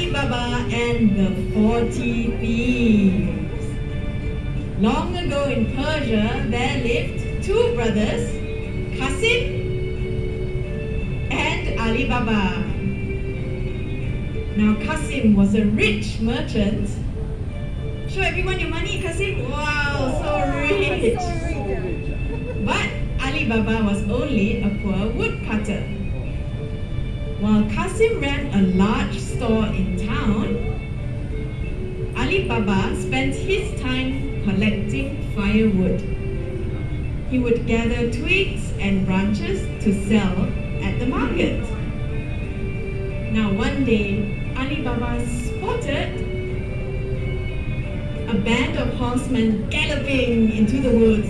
Ali Baba and the 40 Thieves. Long ago in Persia, there lived two brothers, Kasim and Ali Baba. Now Kasim was a rich merchant. Show everyone your money, Kasim. Wow, so rich. But Ali Baba was only a poor woodcutter. While Kasim ran a large store in town, Ali Baba spent his time collecting firewood. He would gather twigs and branches to sell at the market. Now one day, Ali Baba spotted a band of horsemen galloping into the woods.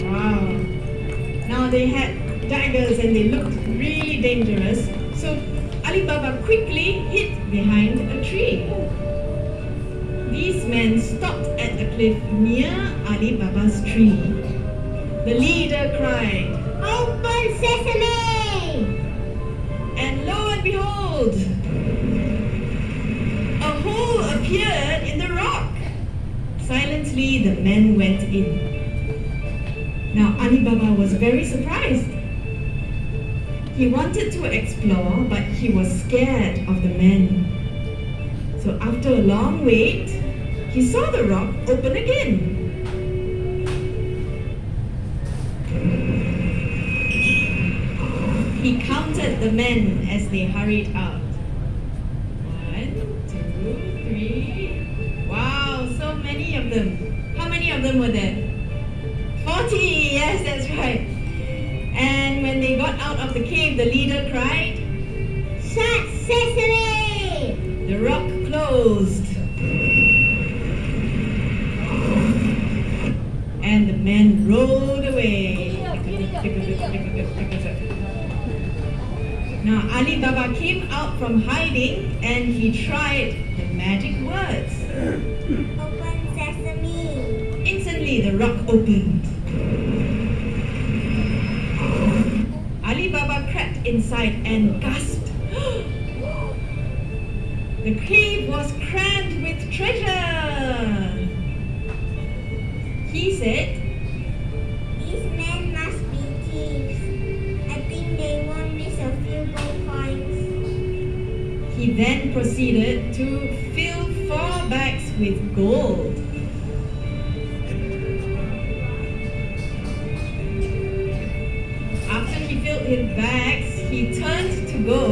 Wow. Now they had daggers and they looked really dangerous. So Ali Baba quickly hid behind a tree. These men stopped at a cliff near Ali Baba's tree. The leader cried, "Open sesame!" And lo and behold, a hole appeared in the rock. Silently, the men went in. Now, Ali Baba was very surprised. He wanted to explore, but he was scared of the men. So after a long wait, he saw the rock open again. He counted the men as they hurried out. 1, 2, 3. Wow, so many of them. How many of them were there? 40, yes, that's right. And when they got out of the cave, the leader cried, "Shut sesame!" The rock closed. And the men rolled away. Now Ali Baba came out from hiding and he tried the magic words. "Open sesame." Instantly the rock opened. Ali Baba crept inside and gasped. The cave was crammed with treasure. He said, "These men must be thieves. I think they won't miss a few gold coins." He then proceeded to fill 4 bags with gold. After he filled his bags, he turned to go,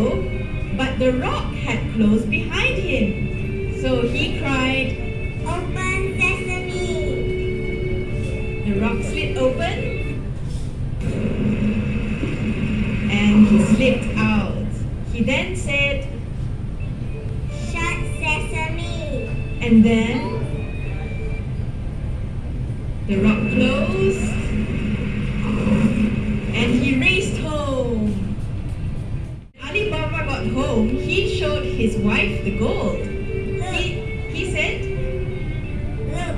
but the rock had closed behind him. So he cried, "Open sesame!" The rock slid open and he slipped out. He then said, "Shut sesame!" And then the rock closed and he raced home. Ali Baba got home, he showed his wife the gold. He said, "Look."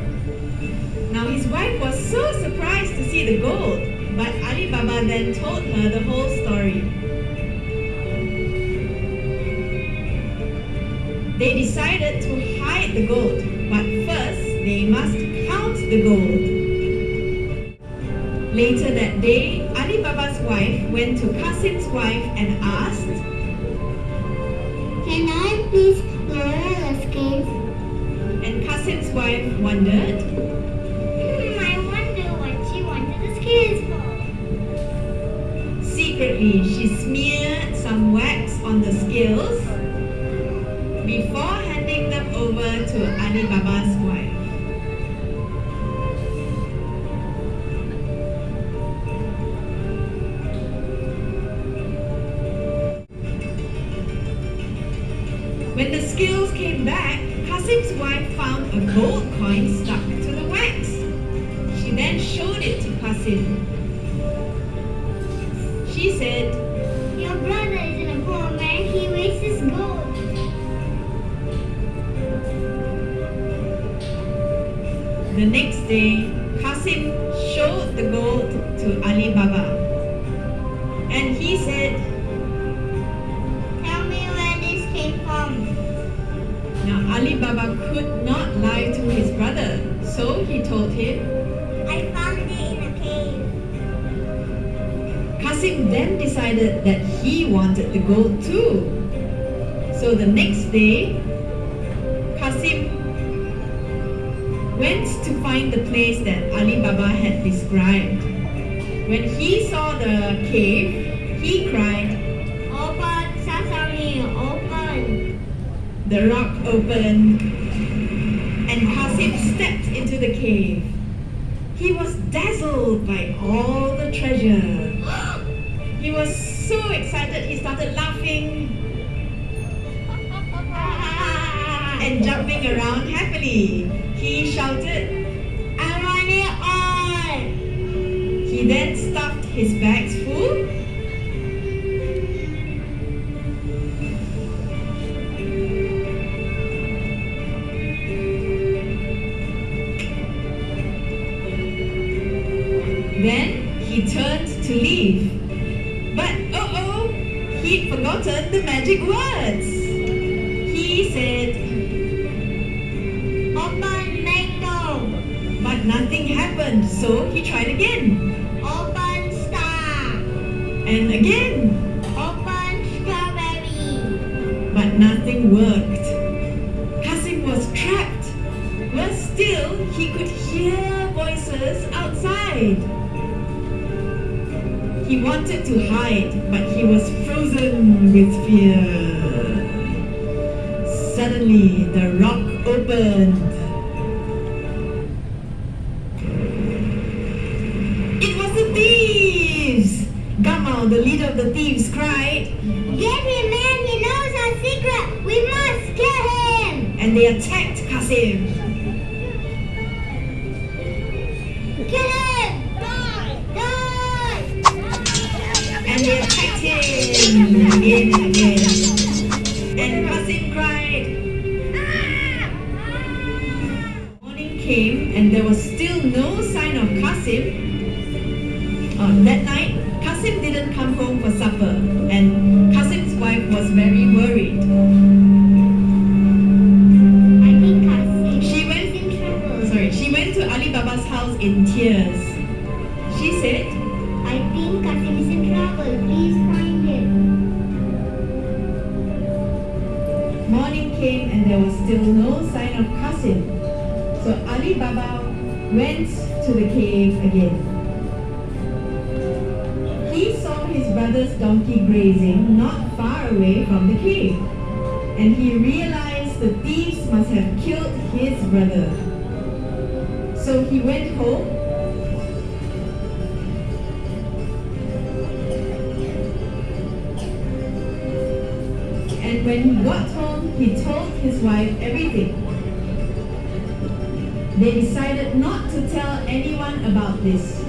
Now his wife was so surprised to see the gold, but Ali Baba then told her the whole story. They decided to hide the gold, but first they must count the gold. Later that day, Ali Baba's wife went to Kasim's wife and asked, "Can I please borrow the scales?" And Kasim's wife wondered, "I wonder what she wanted the scales for." Secretly, she smeared some wax on the scales before handing them over to Ali Baba's wife. When the scales came back, Kasim's wife found a gold coin stuck to the wax. She then showed it to Kasim. She said, "Your brother isn't a poor man, he wastes his gold." The next day, Kasim showed the gold to Ali Baba. And he said, "Tell me Now Ali Baba could not lie to his brother, so he told him, I found it in a cave. Kasim then decided that he wanted the gold too. So the next day, Kasim went to find the place that Ali Baba had described. When he saw the cave, he cried, Open, sesame, open. the rock opened, and Kasim stepped into the cave. He was dazzled by all the treasure. He was so excited, he started laughing and jumping around happily. He shouted, I want it all. he then stuffed his bags full. Then he turned to leave. But oh, he'd forgotten the magic words. He said, Open, mango. but nothing happened, so he tried again. Open, star. And again, Open, strawberry. but nothing worked. Kasim was trapped. But still, he could hear voices outside. He wanted to hide, but he was frozen with fear. Suddenly, the rock opened. It was the thieves! Gamal, the leader of the thieves, cried, Get him, man. He knows our secret. We must kill him. and they attacked Kasim. Kill him. Die. Die. And they attacked him again and again. And Kasim cried. Morning came and there was still no sign of Kasim. That night, Kasim didn't come home for supper, and Kasim's wife was very worried. I think Kasim She went, is in trouble. she went to Ali Baba's house in tears. She said, I think Kasim is in trouble. Please find him. morning came and there was still no sign of Kasim. So Ali Baba went to the cave again. He saw his brother's donkey grazing not far away from the cave, and he realized the thieves must have killed his brother. So he went home and when he got home, he told his wife everything. They decided not to tell anyone about this.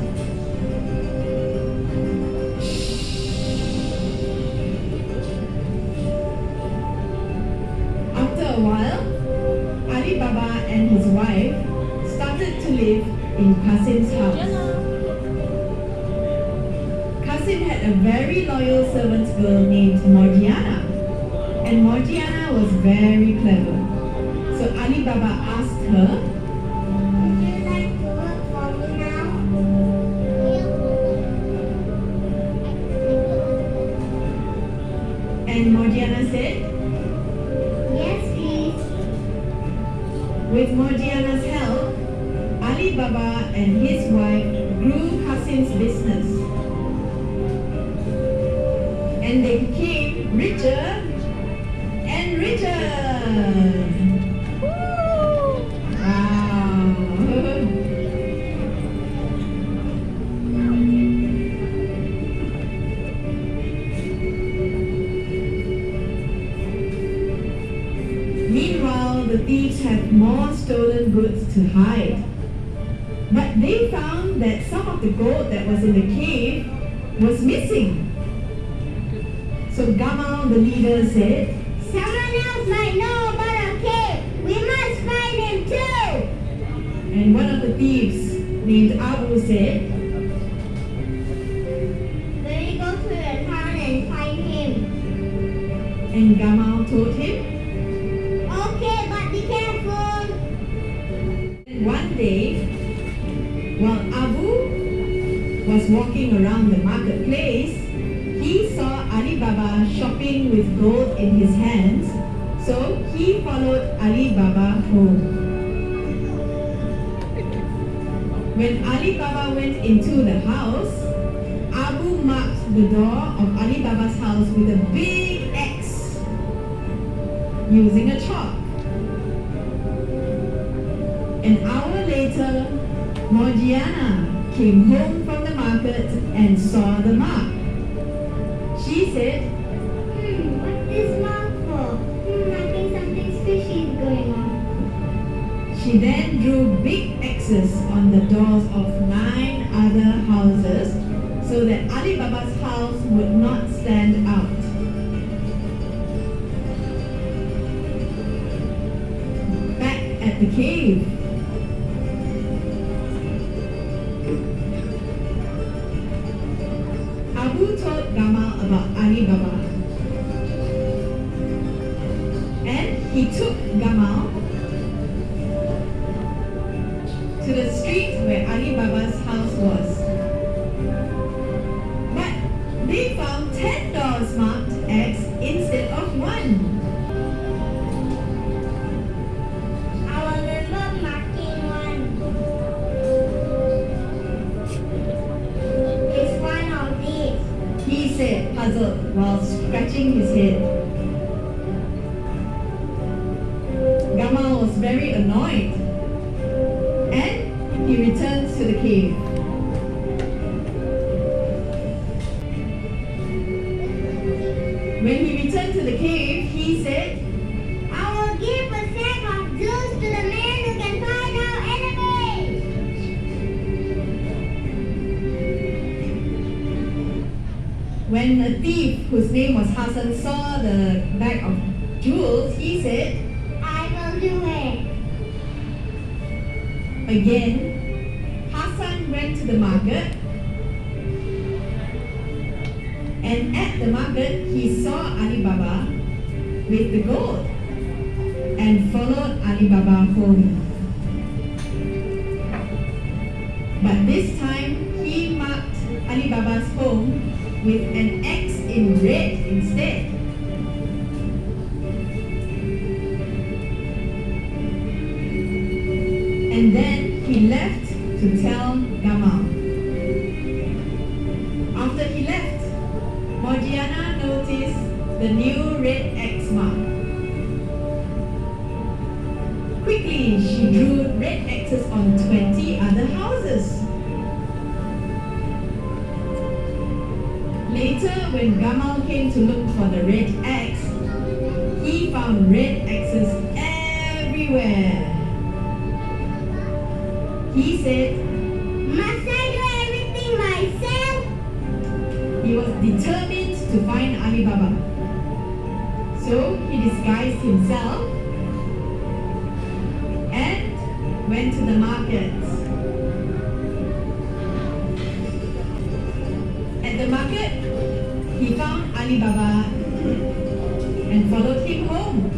After a while, Ali Baba and his wife started to live in Kasim's house. Kasim had a very loyal servant girl named Morgiana, and Morgiana was very clever. So Ali Baba asked her, Would you like to work for me now? and Morgiana said, Yes, please. with Morgiana's help, Ali Baba and his wife grew Kasim's business. And they became richer and richer. Wow. Meanwhile, the thieves had more stolen goods to hide. But they found that some of the gold that was in the cave was missing. So Gamal, the leader, said, Someone else might know about our cave. We must find him too. and one of the thieves named Abu said, We go to the town and find him. and Gamal told him, Okay, was walking around the marketplace, he saw Ali Baba shopping with gold in his hands, so he followed Ali Baba home. When Ali Baba went into the house, Abu marked the door of Ali Baba's house with a big X using a chalk. An hour later, Morgiana came home from the market and saw the mark. She said, What's this mark for? I think something fishy is going on. She then drew big X's on the doors of 9 other houses so that Ali Baba's house would not stand out. Back at the cave, Abu told Gamal about Ali Baba, and he took Gamal to the street where Ali Baba's house was. But they found 10 doors marked X instead of 1. I remember marking one. It's one of these. He said, puzzled, while scratching his head. Gamal was very annoyed, and he returns to the cave. When he returned to the cave, he said, I will give a sack of jewels to the man who can find our enemies. when a thief whose name was Hasan saw the bag of jewels, he said, I will do it. again, Hasan went to the market, and at the market he saw Ali Baba with the gold and followed Ali Baba home. But this time he marked Ali Baba's home with an X in red instead. And then he left to tell Gamal. After he left, Morgiana noticed the new red X mark. Quickly, she drew red X's on 20 other houses. Later, when Gamal came to look for the red X, he found red X's everywhere. He said, Must I do everything myself? he was determined to find Ali Baba. So he disguised himself and went to the market. At the market, he found Ali Baba and followed him home.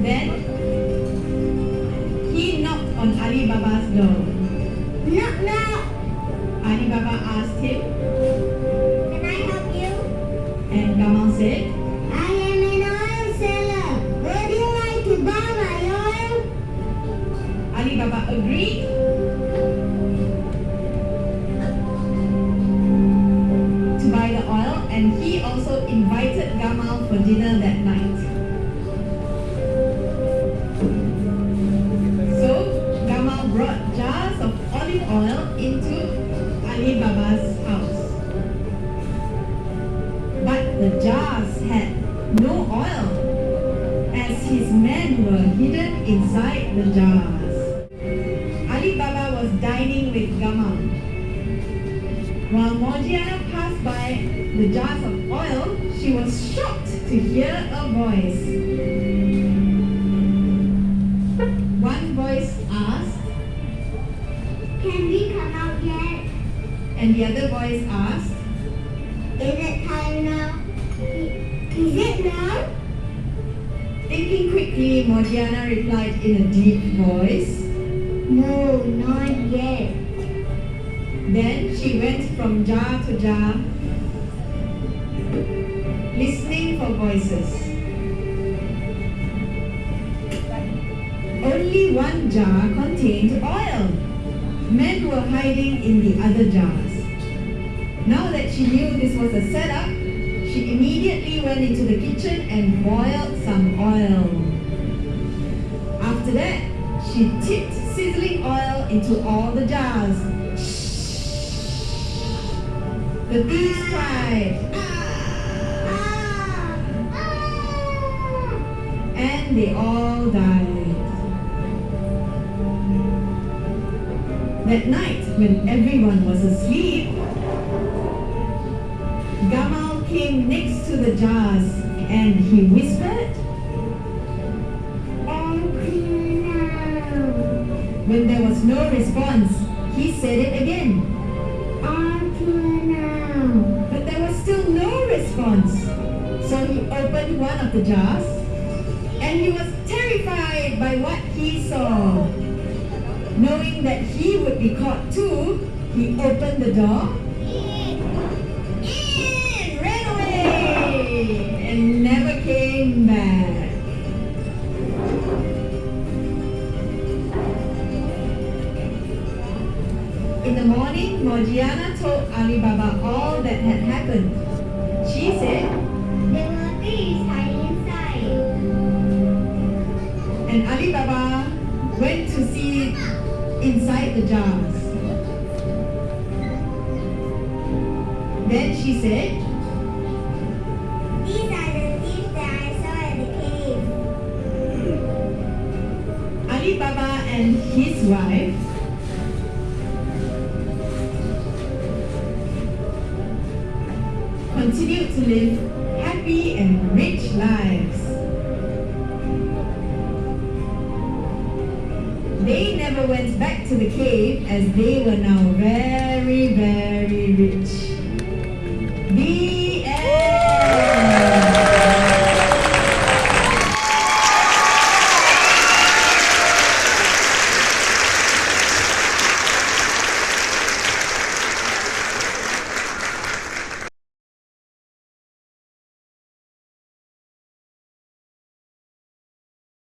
Then he knocked on Ali Baba's door. Knock, knock. Ali Baba asked him, Can I help you? and Gamal said, I am an oil seller. Would you like to buy my oil? Ali Baba agreed. To buy the oil, and he also invited Gamal for dinner that night. So Gamal brought jars of olive oil into Ali Baba's house. But the jars had no oil, as his men were hidden inside the jars. Ali Baba was dining with Gamal. While Morgiana passed by the jars of oil, she was shocked to hear a voice. One voice asked, Can we come out yet? and the other voice asked, Is it time now? Is it now? Thinking quickly, Morgiana replied in a deep voice, No, not yet. Then she went from jar to jar, listening for voices. Only one jar contained oil. Men were hiding in the other jars. Now that she knew this was a setup, she immediately went into the kitchen and boiled some oil. After that, she tipped sizzling oil into all the jars. The thieves cried, and they all died. That night, when everyone was asleep, Gamal came next to the jars and he whispered. When there was no response, he said it again. But there was still no response. So he opened one of the jars and he was terrified by what he saw. Knowing that he would be caught too, he opened the door and ran away and never came back. In the morning, Morgiana told Ali Baba all that had happened. She said, There were thieves hiding inside. and Ali Baba went to see inside the jars. Then she said, These are the thieves that I saw at the cave. Ali Baba and his wife continued to live happy and rich lives. They never went back to the cave as they were now very, very rich. The